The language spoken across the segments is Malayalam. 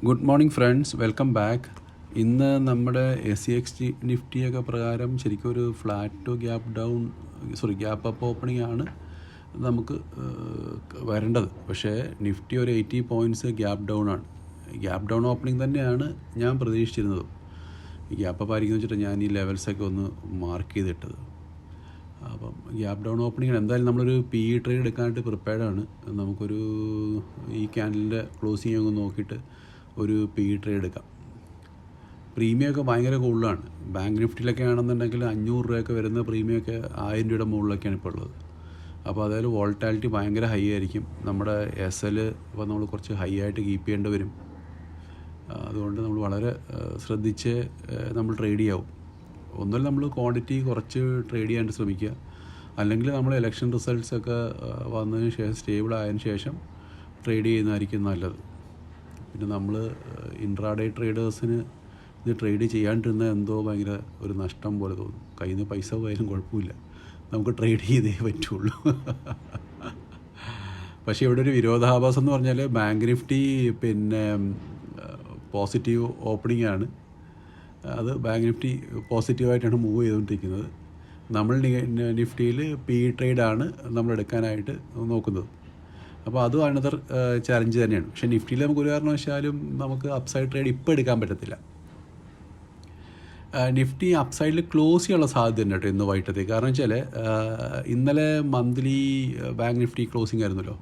Good morning friends, welcome back. ഇന്ന് നമ്മുടെ SCXG നിഫ്റ്റിയൊക്കെ പ്രകാരം ശരിക്കും ഒരു flat to gap up opening ആണ് നമുക്ക് വരേണ്ടത്. പക്ഷേ നിഫ്റ്റി ഒരു 80 പോയിൻറ്റ്സ് ഗ്യാപ്പ് ഡൗൺ ആണ്. ഗ്യാപ്പ് ഡൗൺ ഓപ്പണിംഗ് തന്നെയാണ് ഞാൻ പ്രതീക്ഷിച്ചിരുന്നത്. ഗ്യാപ്പ് അപ്പ് ആയിരിക്കും വെച്ചിട്ട് ഞാൻ ഈ ലെവൽസൊക്കെ ഒന്ന് മാർക്ക് ചെയ്തിട്ടത്. അപ്പം ഗ്യാപ്പ് ഡൗൺ ഓപ്പണിംഗ് എന്തായാലും നമ്മളൊരു PE ട്രേഡ് എടുക്കാനായിട്ട് പ്രിപ്പയർഡാണ്. നമുക്കൊരു ഈ ക്യാൻഡലിൻ്റെ ക്ലോസിംഗ് ഒന്ന് നോക്കിയിട്ട് ഒരു PE ട്രേഡ് എടുക്കാം. പ്രീമിയമൊക്കെ ഭയങ്കര കൂടുതലാണ്. ബാങ്ക് നിഫ്റ്റിയിലൊക്കെ ആണെന്നുണ്ടെങ്കിൽ 500 രൂപയൊക്കെ വരുന്ന പ്രീമിയമൊക്കെ 1000 രൂപയുടെ മുകളിലൊക്കെയാണ് ഇപ്പോൾ ഉള്ളത്. അപ്പോൾ അതായത് വോൾട്ടാലിറ്റി ഭയങ്കര ഹൈ ആയിരിക്കും. നമ്മുടെ SL ഇപ്പോൾ നമ്മൾ കുറച്ച് ഹൈ ആയിട്ട് കീപ്പ് ചെയ്യേണ്ടി വരും. അതുകൊണ്ട് നമ്മൾ വളരെ ശ്രദ്ധിച്ച് നമ്മൾ ട്രേഡ് ചെയ്യാവും. ഒന്നുമില്ല, നമ്മൾ ക്വാണ്ടിറ്റി കുറച്ച് ട്രേഡ് ചെയ്യാൻ ശ്രമിക്കുക. അല്ലെങ്കിൽ നമ്മൾ ഇലക്ഷൻ റിസൾട്ട്സൊക്കെ വന്നതിന് ശേഷം സ്റ്റേബിൾ ആയതിനു ശേഷം ട്രേഡ് ചെയ്യുന്നതായിരിക്കും നല്ലത്. പിന്നെ നമ്മൾ ഇൻട്രാഡേ ട്രേഡേഴ്സിന് ഇത് ട്രേഡ് ചെയ്യാണ്ടിരുന്ന എന്തോ ഭയങ്കര ഒരു നഷ്ടം പോലെ തോന്നും. കയ്യിൽ നിന്ന് പൈസ പോയാലും കുഴപ്പമില്ല, നമുക്ക് ട്രേഡ് ചെയ്തേ പറ്റുള്ളൂ. പക്ഷേ ഇവിടെ ഒരു വിരോധാഭാസം എന്ന് പറഞ്ഞാൽ ബാങ്ക് നിഫ്റ്റി പിന്നെ പോസിറ്റീവ് ഓപ്പണിംഗ് ആണ്. അത് ബാങ്ക് നിഫ്റ്റി പോസിറ്റീവായിട്ടാണ് മൂവ് ചെയ്തുകൊണ്ടിരിക്കുന്നത്. നമ്മൾ നിഫ്റ്റിയിൽ PE ട്രേഡാണ് നമ്മൾ എടുക്കാനായിട്ട് നോക്കുന്നത്. അപ്പോൾ അതും അനദർ ചാലഞ്ച് തന്നെയാണ്. പക്ഷേ നിഫ്റ്റിയിൽ നമുക്ക് ഒരു കാരണവശാലും നമുക്ക് അപ്സൈഡ് ട്രേഡ് ഇപ്പോൾ എടുക്കാൻ പറ്റത്തില്ല. നിഫ്റ്റി അപ്സൈഡിൽ ക്ലോസ് ചെയ്യാനുള്ള സാധ്യത ഉണ്ട് കേട്ടോ ഇന്ന് വൈകിട്ടത്തേക്ക്. കാരണം വെച്ചാൽ ഇന്നലെ മന്ത്ലി ബാങ്ക് നിഫ്റ്റി ക്ലോസിംഗ് ആയിരുന്നല്ലോ,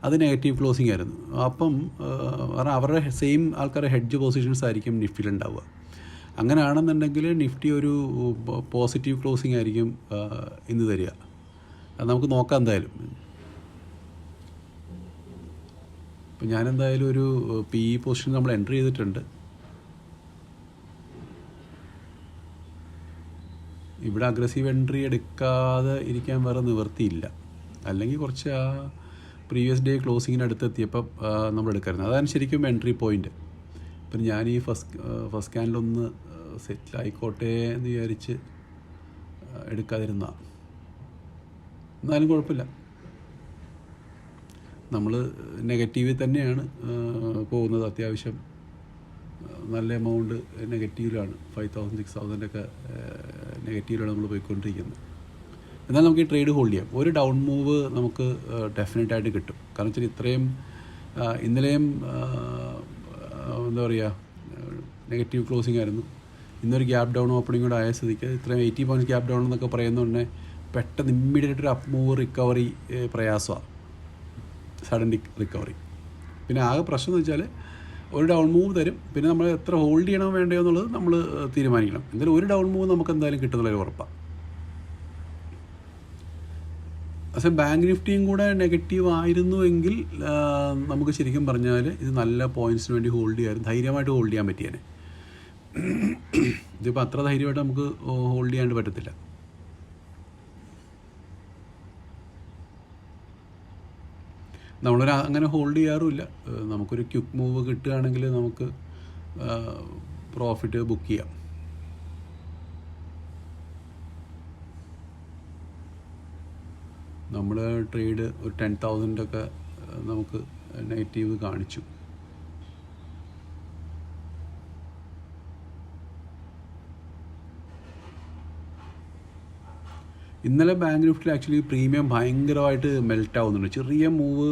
അത് നെഗറ്റീവ് ക്ലോസിംഗ് ആയിരുന്നു. അപ്പം കാരണം അവരുടെ സെയിം ആൾക്കാരുടെ ഹെഡ്ജ് പൊസിഷൻസ് ആയിരിക്കും നിഫ്റ്റിയിൽ ഉണ്ടാവുക. അങ്ങനെയാണെന്നുണ്ടെങ്കിൽ നിഫ്റ്റി ഒരു പോസിറ്റീവ് ക്ലോസിംഗ് ആയിരിക്കും ഇന്ന് തരിക. അത് നമുക്ക് നോക്കാം എന്തായാലും. ഇപ്പം ഞാനെന്തായാലും ഒരു PE പൊസിഷൻ നമ്മൾ എൻട്രി ചെയ്തിട്ടുണ്ട്. ഇവിടെ അഗ്രസീവ് എൻട്രി എടുക്കാതെ ഇരിക്കാൻ വേറെ നിവൃത്തിയില്ല. അല്ലെങ്കിൽ കുറച്ച് ആ പ്രീവിയസ് ഡേ ക്ലോസിങ്ങിന് അടുത്തെത്തിയപ്പം നമ്മൾ എടുക്കായിരുന്നു. അതാണ് ശരിക്കും എൻട്രി പോയിൻ്റ്. ഇപ്പം ഞാൻ ഈ ഫസ്റ്റ് സ്കാനിലൊന്ന് സെറ്റിലായിക്കോട്ടെ എന്ന് വിചാരിച്ച് എടുക്കാതിരുന്ന, എന്നാലും കുഴപ്പമില്ല. നമ്മൾ നെഗറ്റീവിൽ തന്നെയാണ് പോകുന്നത്. അത്യാവശ്യം നല്ല എമൗണ്ട് നെഗറ്റീവിലാണ്, 5000 6000 ഒക്കെ നെഗറ്റീവിലാണ് നമ്മൾ പോയിക്കൊണ്ടിരിക്കുന്നത്. എന്നാൽ നമുക്ക് ഈ ട്രേഡ് ഹോൾഡ് ചെയ്യാം. ഒരു ഡൗൺ മൂവ് നമുക്ക് ഡെഫിനറ്റായിട്ട് കിട്ടും. കാരണം വെച്ചാൽ ഇത്രയും ഇന്നലെയും എന്താ പറയുക നെഗറ്റീവ് ക്ലോസിംഗ് ആയിരുന്നു. ഇന്നൊരു ഗ്യാപ്പ് ഡൗൺ ഓപ്പണിംഗ് കൂടെ ആയ സ്ഥിതിക്ക് ഇത്രയും 80 പോയിൻറ്റ്സ് ഗ്യാപ്പ് ഡൗൺ എന്നൊക്കെ പറയുന്നതുകൊണ്ട് പെട്ടെന്ന് ഇമ്മീഡിയറ്റ് ഒരു അപ്പ് മൂവ് റിക്കവറി പ്രയാസമാണ്, സഡൻ റിക്കവറി. പിന്നെ ആകെ പ്രശ്നം എന്ന് വെച്ചാൽ ഒരു ഡൗൺ മൂവ് തരും, പിന്നെ നമ്മൾ എത്ര ഹോൾഡ് ചെയ്യണോ വേണ്ടയോ എന്നുള്ളത് നമ്മൾ തീരുമാനിക്കണം. എന്തായാലും ഒരു ഡൗൺ മൂവ് നമുക്ക് എന്തായാലും കിട്ടുന്നുള്ളൊരു ഉറപ്പാണ്. പക്ഷേ ബാങ്ക് നിഫ്റ്റിയും കൂടെ നെഗറ്റീവ് ആയിരുന്നുവെങ്കിൽ നമുക്ക് ശരിക്കും പറഞ്ഞാൽ ഇത് നല്ല പോയിൻറ്റ്സിന് വേണ്ടി ഹോൾഡ് ചെയ്യാനും ധൈര്യമായിട്ട് ഹോൾഡ് ചെയ്യാൻ പറ്റിയേനെ. ഇതിപ്പോൾ അത്ര ധൈര്യമായിട്ട് നമുക്ക് ഹോൾഡ് ചെയ്യാണ്ട് പറ്റത്തില്ല. അങ്ങനെ ഹോൾഡ് ചെയ്യാറുമില്ല. നമുക്കൊരു ക്വിക്ക് മൂവ് കിട്ടുകയാണെങ്കിൽ നമുക്ക് പ്രോഫിറ്റ് ബുക്ക് ചെയ്യാം. നമ്മൾ ട്രേഡ് ഒരു 10,000 ഒക്കെ നമുക്ക് നെഗറ്റീവ് കാണിച്ചു. ഇന്നലെ ബാങ്ക് നിഫ്റ്റിയിൽ ആക്ച്വലി പ്രീമിയം ഭയങ്കരമായിട്ട് മെൽറ്റ് ആവുന്നുണ്ട്. ചെറിയ മൂവ്,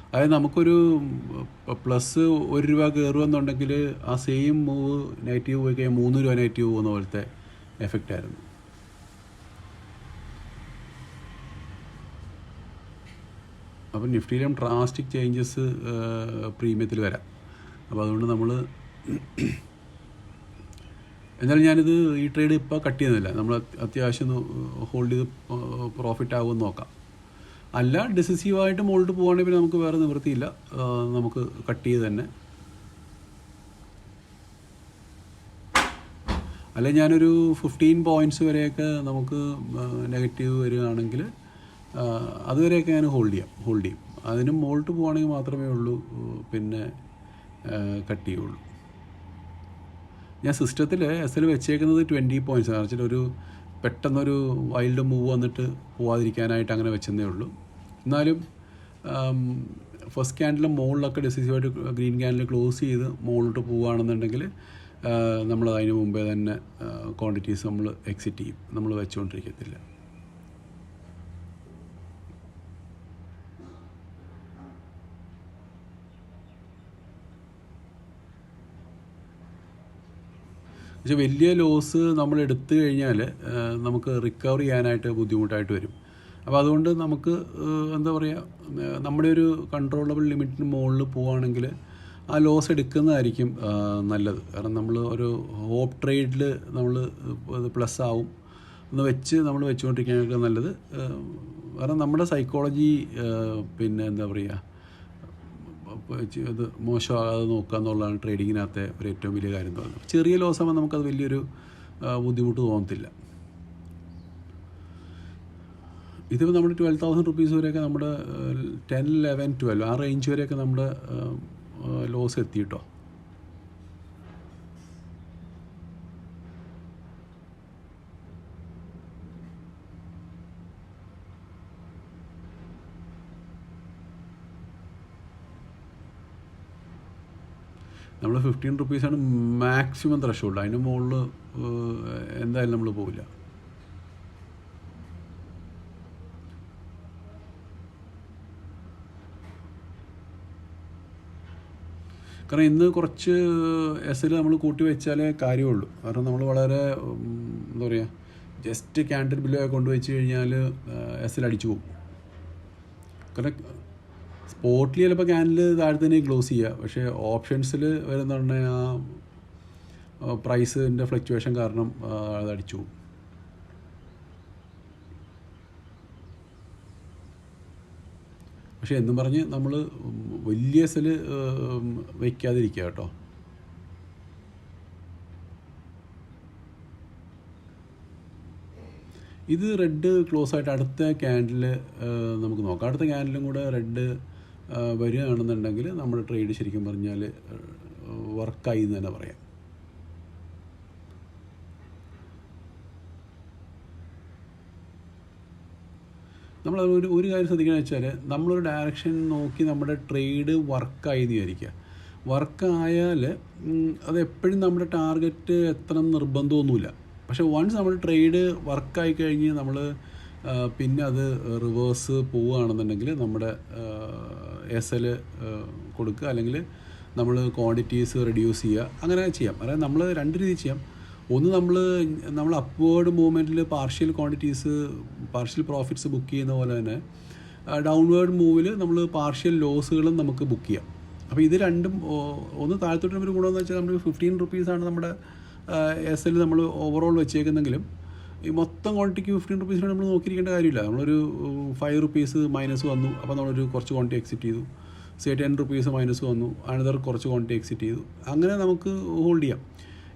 അതായത് നമുക്കൊരു പ്ലസ് 1 രൂപ കയറുമെന്നുണ്ടെങ്കിൽ ആ സെയിം മൂവ് നെഗറ്റീവ് പോയി കഴിഞ്ഞാൽ 3 രൂപ നെഗറ്റീവ് പോകുന്ന പോലത്തെ എഫക്റ്റ് ആയിരുന്നു. അപ്പം നിഫ്റ്റിയിലും ഡ്രാസ്റ്റിക് ചേഞ്ചസ് പ്രീമിയത്തിൽ വരാം. അപ്പോൾ അതുകൊണ്ട് നമ്മൾ എന്നാലും ഞാനിത് ഈ ട്രേഡ് ഇപ്പോൾ കട്ട് ചെയ്യുന്നില്ല. നമ്മൾ അത്യാവശ്യം ഹോൾഡ് ചെയ്ത് പ്രോഫിറ്റ് ആകുമെന്ന് നോക്കാം. അല്ല ഡിസിസീവായിട്ട് മുകളിലോട്ട് പോകുകയാണെങ്കിൽ പിന്നെ നമുക്ക് വേറെ നിവൃത്തിയില്ല, നമുക്ക് കട്ട് ചെയ്ത് തന്നെ. അല്ല ഞാനൊരു 15 പോയിൻറ്റ്സ് വരെയൊക്കെ നമുക്ക് നെഗറ്റീവ് വരികയാണെങ്കിൽ അതുവരെയൊക്കെ ഞാൻ ഹോൾഡ് ചെയ്യും. അതിനും മുകളിലോട്ട് പോകുകയാണെങ്കിൽ മാത്രമേ ഉള്ളൂ പിന്നെ കട്ട് ചെയ്യുള്ളൂ. ഞാൻ സിസ്റ്റത്തിൽ SL വെച്ചേക്കുന്നത് 20 പോയിൻറ്റ്സ് ആണ്. വെച്ചാൽ ഒരു പെട്ടെന്നൊരു വൈൽഡ് മൂവ് വന്നിട്ട് പോവാതിരിക്കാനായിട്ട് അങ്ങനെ വെച്ചതേ ഉള്ളൂ. എന്നാലും ഫസ്റ്റ് ക്യാൻഡിൽ മുകളിലൊക്കെ ഡിസിസീവായിട്ട് ഗ്രീൻ ക്യാൻഡിൽ ക്ലോസ് ചെയ്ത് മുകളിലോട്ട് പോവുകയാണെന്നുണ്ടെങ്കിൽ നമ്മൾ അതിന് മുമ്പേ തന്നെ ക്വാണ്ടിറ്റീസ് നമ്മൾ എക്സിറ്റ് ചെയ്യും, നമ്മൾ വെച്ചുകൊണ്ടിരിക്കത്തില്ല. പക്ഷേ വലിയ ലോസ് നമ്മൾ എടുത്തു കഴിഞ്ഞാൽ നമുക്ക് റിക്കവർ ചെയ്യാനായിട്ട് ബുദ്ധിമുട്ടായിട്ട് വരും. അപ്പോൾ അതുകൊണ്ട് നമുക്ക് എന്താ പറയുക, നമ്മുടെ ഒരു കൺട്രോളബിൾ ലിമിറ്റിന് മുകളിൽ പോവുകയാണെങ്കിൽ ആ ലോസ് എടുക്കുന്നതായിരിക്കും നല്ലത്. കാരണം നമ്മൾ ഒരു ഹോപ്പ് ട്രേഡിൽ നമ്മൾ പ്ലസ് ആവും എന്ന് വെച്ച് നമ്മൾ വെച്ചുകൊണ്ടിരിക്കാനൊക്കെ നല്ലത്. കാരണം നമ്മുടെ സൈക്കോളജി പിന്നെ എന്താ പറയുക, ഇത് മോശമാകാതെ നോക്കുക എന്നുള്ളതാണ് ട്രേഡിങ്ങിനകത്തെ ഒരു ഏറ്റവും വലിയ കാര്യം എന്ന് പറയുന്നത്. ചെറിയ ലോസ് ആകുമ്പോൾ നമുക്കത് വലിയൊരു ബുദ്ധിമുട്ട് തോന്നത്തില്ല. ഇതിപ്പോൾ നമ്മുടെ 12,000 റുപ്പീസ് വരെയൊക്കെ നമ്മുടെ 10, 11, 12 ആ റേഞ്ച് വരെയൊക്കെ നമ്മുടെ ലോസ് എത്തിയിട്ടോ. നമ്മൾ 15 റുപ്പീസാണ് മാക്സിമം ത്രഷോൾഡ്. അതിന് മുകളിൽ എന്തായാലും നമ്മൾ പോവില്ല. കാരണം ഇന്ന് കുറച്ച് എസിൽ നമ്മൾ കൂട്ടി വെച്ചാലേ കാര്യമുള്ളൂ. കാരണം നമ്മൾ വളരെ എന്താ പറയുക, ജസ്റ്റ് ക്യാൻഡിൽ ബില്ലോ കൊണ്ടുവച്ച് കഴിഞ്ഞാൽ എസിൽ അടിച്ചു പോകും. കാരണം സ്പോട്ടിൽ ചിലപ്പോൾ ക്യാൻഡിൽ താഴെ തന്നെ ക്ലോസ് ചെയ്യുക, പക്ഷേ ഓപ്ഷൻസിൽ വരുന്ന പറഞ്ഞാൽ ആ പ്രൈസിൻ്റെ ഫ്ലക്ച്വേഷൻ കാരണം അത് അടിച്ചു പോകും. പക്ഷേ എന്നും പറഞ്ഞ് നമ്മൾ വലിയ എസിൽ വയ്ക്കാതിരിക്കുക കേട്ടോ. ഇത് റെഡ് ക്ലോസ് ആയിട്ട് അടുത്ത ക്യാൻഡിൽ നമുക്ക് നോക്കാം. അടുത്ത ക്യാൻഡിലും കൂടെ റെഡ് വരികയാണെന്നുണ്ടെങ്കിൽ നമ്മുടെ ട്രേഡ് ശരിക്കും പറഞ്ഞാൽ വർക്കായി എന്ന് തന്നെ പറയാം. നമ്മൾ ഒരു കാര്യം ശ്രദ്ധിക്കുകയെന്ന് വെച്ചാൽ, നമ്മളൊരു ഡയറക്ഷൻ നോക്കി നമ്മുടെ ട്രേഡ് വർക്കായി എന്ന് വിചാരിക്കുക. വർക്കായാൽ അത് എപ്പോഴും നമ്മുടെ ടാർഗറ്റ് എത്തണം നിർബന്ധമൊന്നുമില്ല. പക്ഷേ വൺസ് നമ്മുടെ ട്രേഡ് വർക്കായി കഴിഞ്ഞ് നമ്മൾ പിന്നെ അത് റിവേഴ്സ് പോവുകയാണെന്നുണ്ടെങ്കിൽ നമ്മുടെ എസ് കൊടുക്കുക, അല്ലെങ്കിൽ നമ്മൾ ക്വാണ്ടിറ്റീസ് റെഡ്യൂസ് ചെയ്യുക, അങ്ങനെ ചെയ്യാം. അതായത് നമ്മൾ രണ്ട് രീതി ചെയ്യാം. ഒന്ന് നമ്മൾ അപ്വേർഡ് മൂവ്മെൻറ്റിൽ partial quantities, partial profits book ചെയ്യുന്ന പോലെ തന്നെ ഡൗൺവേർഡ് മൂവിൽ നമ്മൾ പാർഷ്യൽ ലോസുകളും നമുക്ക് ബുക്ക് ചെയ്യാം. അപ്പോൾ ഇത് രണ്ടും ഒന്ന് താഴത്തോട്ട് ഒരു ഗുണമെന്ന് വെച്ചാൽ നമ്മൾ 15 റുപ്പീസാണ് നമ്മുടെ എസ് നമ്മൾ ഓവറോൾ വെച്ചേക്കുന്നെങ്കിലും ഈ മൊത്തം ക്വാണ്ടിറ്റിക്ക് 15 റുപ്പീസിനാണ് നമ്മൾ നോക്കിയിരിക്കേണ്ട കാര്യമില്ല. നമ്മളൊരു 5 റുപ്പീസ് മൈനസ് വന്നു, അപ്പോൾ നമ്മളൊരു കുറച്ച് ക്വാണ്ടിറ്റി എക്സിറ്റ് ചെയ്തു. 10 റുപ്പീസ് മൈനസ് വന്നു, അനദർ കുറച്ച് ക്വാണ്ടിറ്റി എക്സിറ്റ് ചെയ്തു. അങ്ങനെ നമുക്ക് ഹോൾഡ് ചെയ്യാം.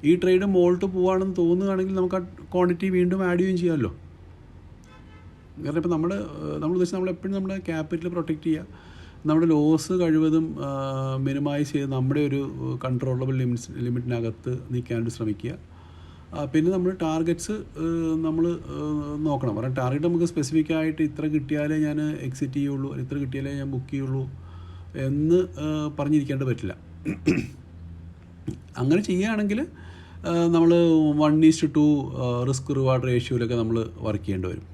ഈ ട്രേഡ് മോൾട്ട് പോവുകയാണെന്ന് തോന്നുകയാണെങ്കിൽ നമുക്ക് ആ ക്വാണ്ടിറ്റി വീണ്ടും ആഡ് ചെയ്യുകയും ചെയ്യാമല്ലോ. കാരണം ഇപ്പോൾ നമ്മൾ ഉദ്ദേശിച്ച് നമ്മളെപ്പോഴും നമ്മുടെ ക്യാപിറ്റൽ പ്രൊട്ടക്റ്റ് ചെയ്യുക, നമ്മുടെ ലോസ് കഴിവതും മിനിമൈസ് ചെയ്ത് നമ്മുടെ ഒരു കൺട്രോളബിൾ ലിമിറ്റിനകത്ത് നിൽക്കാനായിട്ട് ശ്രമിക്കുക. പിന്നെ നമ്മൾ ടാർഗറ്റ്സ് നമ്മൾ നോക്കണം. കാരണം ടാർഗറ്റ് നമുക്ക് സ്പെസിഫിക് ആയിട്ട് ഇത്ര കിട്ടിയാലേ ഞാൻ എക്സിറ്റ് ചെയ്യുള്ളൂ, ഇത്ര കിട്ടിയാലേ ഞാൻ ബുക്ക് ചെയ്യുള്ളൂ എന്ന് പറഞ്ഞിരിക്കേണ്ട പറ്റില്ല. അങ്ങനെ ചെയ്യുകയാണെങ്കിൽ നമ്മൾ 1:2 റിസ്ക് റിവാർഡ് റേഷ്യോയിലൊക്കെ നമ്മൾ വർക്ക് ചെയ്യേണ്ടി വരും.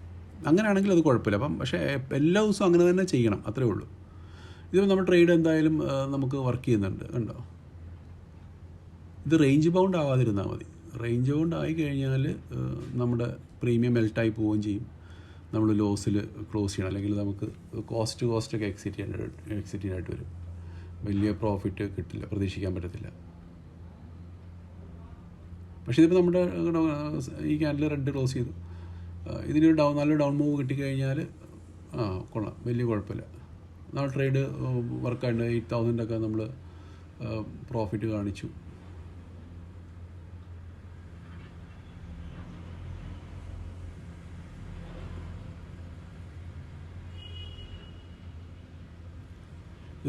അങ്ങനെയാണെങ്കിൽ അത് കുഴപ്പമില്ല. അപ്പം പക്ഷേ എല്ലാ ദിവസവും അങ്ങനെ തന്നെ ചെയ്യണം, അത്രേ ഉള്ളൂ. ഇതിപ്പോൾ നമ്മുടെ ട്രേഡ് എന്തായാലും നമുക്ക് വർക്ക് ചെയ്യുന്നുണ്ട്, കണ്ടോ. ഇത് റേഞ്ച് ബൗണ്ട് ആവാതിരുന്നാൽ മതി. റേഞ്ച് ബൗണ്ട് ആയി കഴിഞ്ഞാൽ നമ്മുടെ പ്രീമിയം മെൽട്ടായി പോവുകയും ചെയ്യും. നമ്മൾ ലോസിൽ ക്ലോസ് ചെയ്യണം, അല്ലെങ്കിൽ നമുക്ക് കോസ്റ്റൊക്കെ എക്സിറ്റ് ചെയ്യാനായിട്ട് വരും. വലിയ പ്രോഫിറ്റ് കിട്ടില്ല, പ്രതീക്ഷിക്കാൻ പറ്റത്തില്ല. പക്ഷേ ഇതിപ്പോൾ നമ്മുടെ ഈ ക്യാൻഡിൽ റെഡ് ക്ലോസ് ചെയ്തു, ഇതിനൊരു നല്ലൊരു ഡൗൺ മൂവ് കിട്ടിക്കഴിഞ്ഞാൽ കൊള്ളാം, വലിയ കുഴപ്പമില്ല. നമ്മൾ ട്രേഡ് വർക്കായിട്ട് 8,000 നമ്മൾ പ്രോഫിറ്റ് കാണിച്ചു.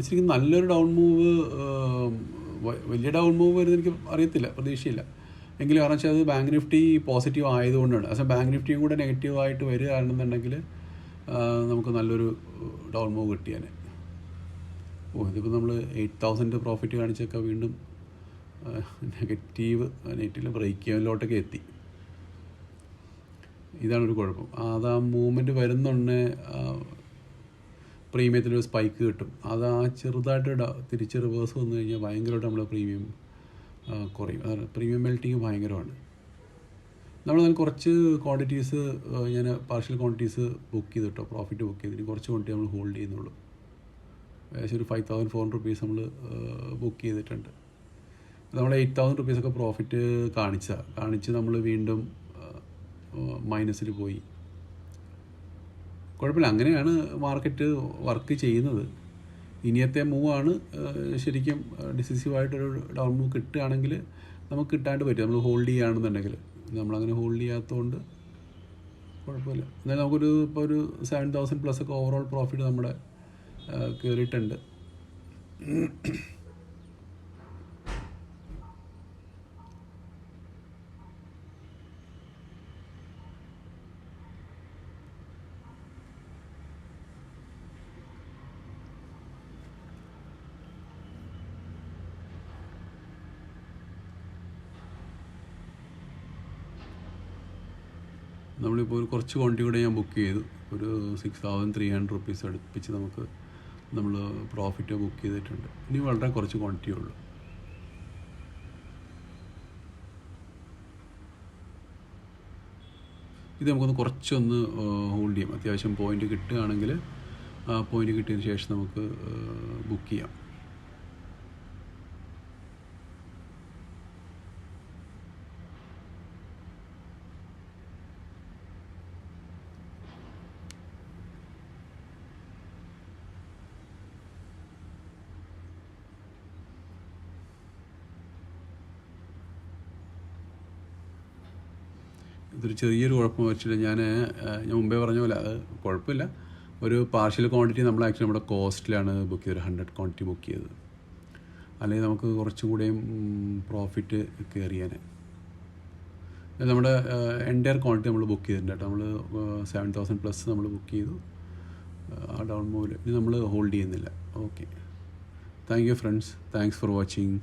ശരിക്കും നല്ലൊരു ഡൗൺ മൂവ്, വലിയ ഡൗൺ മൂവ് വരുന്നത് എനിക്ക് അറിയത്തില്ല, പ്രതീക്ഷയില്ല. എങ്കിലും കാരണം വെച്ചാൽ അത് ബാങ്ക് നിഫ്റ്റി പോസിറ്റീവ് ആയതുകൊണ്ടാണ്. പക്ഷേ ബാങ്ക് നിഫ്റ്റിയും കൂടെ നെഗറ്റീവായിട്ട് വരികയാണെന്നുണ്ടെങ്കിൽ നമുക്ക് നല്ലൊരു ഡൗൺ മൂവ് കിട്ടിയാൽ. ഇതിപ്പോൾ നമ്മൾ 8,000 പ്രോഫിറ്റ് കാണിച്ചൊക്കെ വീണ്ടും നെറ്റിൽ ബ്രേക്ക് ചെയ്യാനിലോട്ടൊക്കെ എത്തി. ഇതാണൊരു കുഴപ്പം. അത് ആ മൂവ്മെൻറ്റ് വരുന്നുണ്ടേ പ്രീമിയത്തിലൊരു സ്പൈക്ക് കിട്ടും. അത് ആ ചെറുതായിട്ട് തിരിച്ച് റിവേഴ്സ് വന്നു കഴിഞ്ഞാൽ ഭയങ്കരമായിട്ട് നമ്മുടെ പ്രീമിയം കുറയും. അതാണ് പ്രീമിയം മെൽറ്റിങ് ഭയങ്കരമാണ്. നമ്മൾ കുറച്ച് ക്വാണ്ടിറ്റീസ് ഞാൻ പാർഷ്യൽ ക്വാണ്ടിറ്റീസ് ബുക്ക് ചെയ്തിട്ടോ, പ്രോഫിറ്റ് ബുക്ക് ചെയ്തിട്ട് കുറച്ച് ക്വാണ്ടിറ്റി നമ്മൾ ഹോൾഡ് ചെയ്യുന്നുള്ളൂ. ഏകദേശം ഒരു 5,400 റുപ്പീസ് നമ്മൾ ബുക്ക് ചെയ്തിട്ടുണ്ട്. നമ്മൾ 8,000 റുപ്പീസൊക്കെ പ്രോഫിറ്റ് കാണിച്ച് നമ്മൾ വീണ്ടും മൈനസിൽ പോയി. കുഴപ്പമില്ല, അങ്ങനെയാണ് മാർക്കറ്റ് വർക്ക് ചെയ്യുന്നത്. ഇനിയത്തെ മൂവാണ് ശരിക്കും ഡിസിസീവായിട്ടൊരു ഡൗൺ മൂവ് കിട്ടുകയാണെങ്കിൽ നമുക്ക് കിട്ടാണ്ട് പറ്റും. നമ്മൾ ഹോൾഡ് ചെയ്യുകയാണെന്നുണ്ടെങ്കിൽ. നമ്മളങ്ങനെ ഹോൾഡ് ചെയ്യാത്തതുകൊണ്ട് കുഴപ്പമില്ല. എന്നാലും ഇപ്പോൾ ഒരു 7,000+ ഒക്കെ ഓവറോൾ പ്രോഫിറ്റ് നമ്മുടെ കയറിയിട്ടുണ്ട്. നമ്മളിപ്പോൾ ഒരു കുറച്ച് ക്വാണ്ടിറ്റി കൂടെ ഞാൻ ബുക്ക് ചെയ്തു. ഒരു 6,300 റുപ്പീസ് അടുപ്പിച്ച് നമ്മൾ പ്രോഫിറ്റ് ബുക്ക് ചെയ്തിട്ടുണ്ട്. ഇനി വളരെ കുറച്ച് ക്വാണ്ടിറ്റി ഉള്ളൂ. ഇത് നമുക്കൊന്ന് കുറച്ചൊന്ന് ഹോൾഡ് ചെയ്യാം. അത്യാവശ്യം പോയിൻ്റ് കിട്ടുകയാണെങ്കിൽ ആ പോയിൻ്റ് കിട്ടിയതിന് ശേഷം നമുക്ക് ബുക്ക് ചെയ്യാം. ഇതൊരു ചെറിയൊരു കുഴപ്പം വെച്ചിട്ട് ഞാൻ മുമ്പേ പറഞ്ഞ പോലെ അത് കുഴപ്പമില്ല. ഒരു പാർഷ്യൽ ക്വാണ്ടിറ്റി നമ്മൾ ആക്ച്വലി നമ്മുടെ കോസ്റ്റിലാണ് ബുക്ക് ചെയ്തത്. 100 ക്വാണ്ടിറ്റി ബുക്ക് ചെയ്തത്. അല്ലെങ്കിൽ നമുക്ക് കുറച്ചും കൂടെയും പ്രോഫിറ്റ് കയറിയാൻ. നമ്മുടെ എൻ്റയർ ക്വാണ്ടിറ്റി നമ്മൾ ബുക്ക് ചെയ്തിട്ടുണ്ട് കേട്ടോ. നമ്മൾ 7,000+ നമ്മൾ ബുക്ക് ചെയ്തു ആ ഡൗൺ മൂവിൽ. ഇനി നമ്മൾ ഹോൾഡ് ചെയ്യുന്നില്ല. Okay, thank you friends. Thanks for watching.